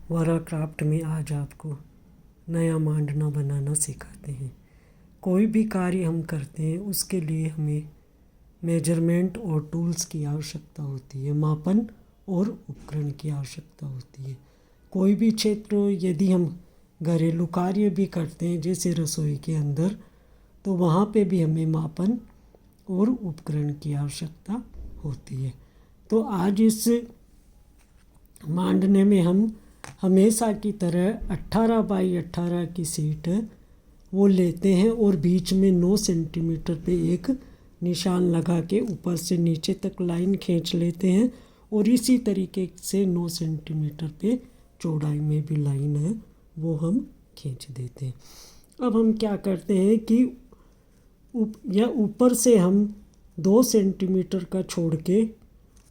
वरा क्राफ्ट में आज आपको नया मांडना बनाना सिखाते हैं। कोई भी कार्य हम करते हैं उसके लिए हमें मेजरमेंट और टूल्स की आवश्यकता होती है, मापन और उपकरण की आवश्यकता होती है। कोई भी क्षेत्र, यदि हम घरेलू कार्य भी करते हैं जैसे रसोई के अंदर, तो वहाँ पे भी हमें मापन और उपकरण की आवश्यकता होती है। तो आज इस मांडने में हम हमेशा की तरह 18 बाई 18 की शीट वो लेते हैं और बीच में 9 सेंटीमीटर पे एक निशान लगा के ऊपर से नीचे तक लाइन खींच लेते हैं और इसी तरीके से 9 सेंटीमीटर पे चौड़ाई में भी लाइन है वो हम खींच देते हैं। अब हम क्या करते हैं कि ऊपर से हम 2 सेंटीमीटर का छोड़ के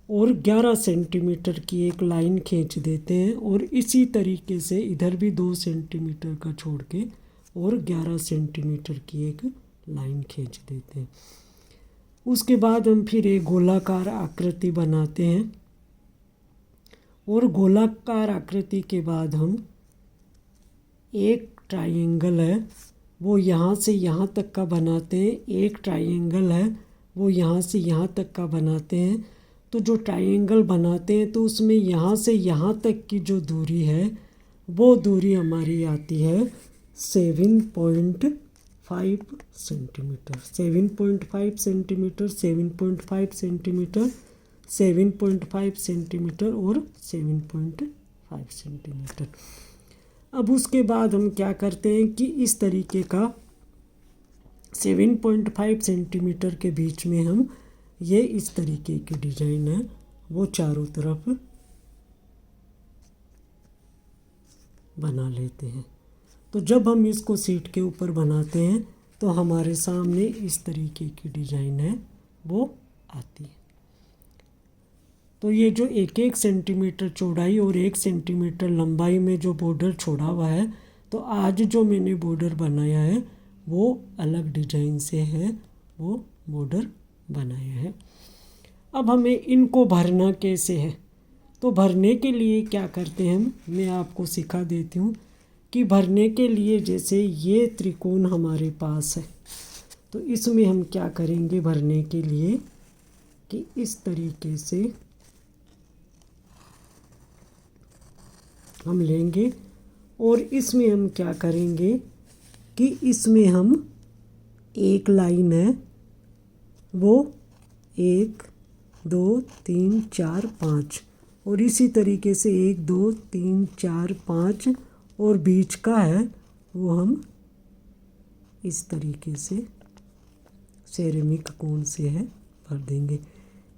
और 11 सेंटीमीटर की एक लाइन खींच देते हैं और इसी तरीके से इधर भी 2 सेंटीमीटर का छोड़ के और 11 सेंटीमीटर की एक लाइन खींच देते हैं। उसके बाद हम फिर एक गोलाकार आकृति बनाते हैं और गोलाकार आकृति के बाद हम एक ट्रायंगल है वो यहाँ से यहाँ तक का बनाते हैं, एक ट्रायंगल है वो यहाँ से यहाँ तक का बनाते हैं। तो जो ट्रायंगल बनाते हैं तो उसमें यहाँ से यहाँ तक की जो दूरी है वो दूरी हमारी आती है 7.5 सेंटीमीटर, 7.5 सेंटीमीटर, 7.5 सेंटीमीटर, 7.5 सेंटीमीटर और 7.5 सेंटीमीटर। अब उसके बाद हम क्या करते हैं कि इस तरीके का 7.5 सेंटीमीटर के बीच में हम ये इस तरीके की डिज़ाइन है वो चारों तरफ बना लेते हैं। तो जब हम इसको सीट के ऊपर बनाते हैं तो हमारे सामने इस तरीके की डिज़ाइन है वो आती है। तो ये जो 1-1 सेंटीमीटर चौड़ाई और 1 सेंटीमीटर लंबाई में जो बॉर्डर छोड़ा हुआ है, तो आज जो मैंने बॉर्डर बनाया है वो अलग डिज़ाइन से है वो बॉर्डर बनाया है। अब हमें इनको भरना कैसे है, तो भरने के लिए क्या करते हैं मैं आपको सिखा देती हूँ कि भरने के लिए जैसे ये त्रिकोण हमारे पास है तो इसमें हम क्या करेंगे भरने के लिए कि इस तरीके से हम लेंगे और इसमें हम क्या करेंगे कि इसमें हम एक लाइन है वो 1 2 3 4 5 और इसी तरीके से 1 2 3 4 5 और बीच का है वो हम इस तरीके से सेरेमिक कोन से है भर देंगे।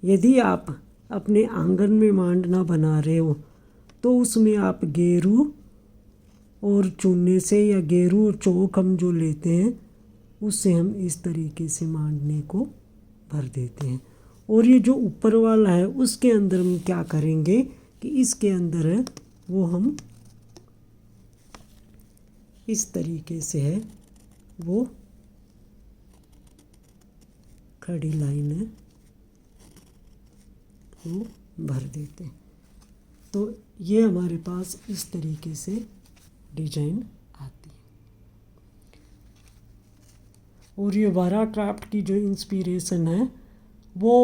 यदि आप अपने आंगन में मांडना बना रहे हो तो उसमें आप गेरू और चूने से या गेरू और चौक हम जो लेते हैं उससे हम इस तरीके से मांडने को भर देते हैं। और ये जो ऊपर वाला है उसके अंदर हम क्या करेंगे कि इसके अंदर है वो हम इस तरीके से है वो खड़ी लाइन है वो भर देते हैं। तो ये हमारे पास इस तरीके से डिजाइन आती है। और ये वरा क्राफ्ट की जो इंस्पिरेशन है वो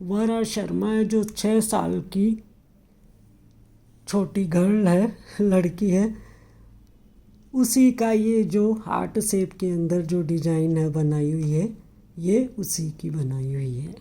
वरा शर्मा है जो 6 साल की छोटी गर्ल है, लड़की है, उसी का ये जो हार्ट शेप के अंदर जो डिज़ाइन है बनाई हुई है ये उसी की बनाई हुई है।